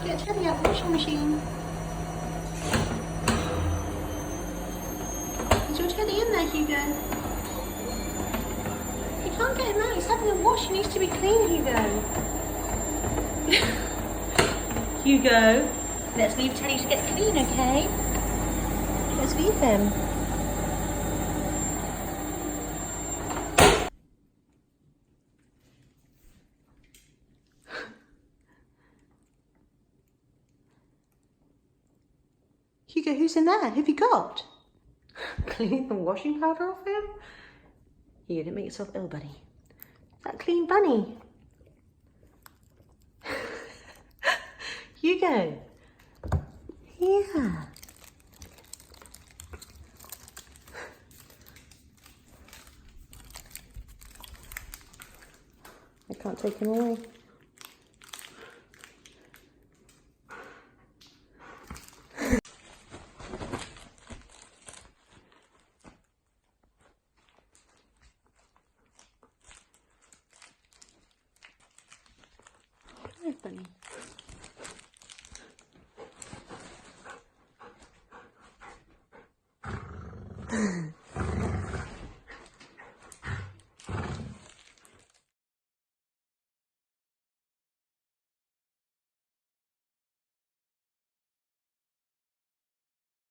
get Teddy out of the washing machine. Is your Teddy in there, Hugo? You can't get him out. He's having a wash. He needs to be clean, Hugo. Hugo, let's leave Teddy to get clean, okay? Let's leave him. Hugo, who's in there? Who have you got? Cleaning the washing powder off him? You didn't make yourself ill, buddy. Is that clean bunny? Hugo. Yeah. I can't take him away. Hi, bunny.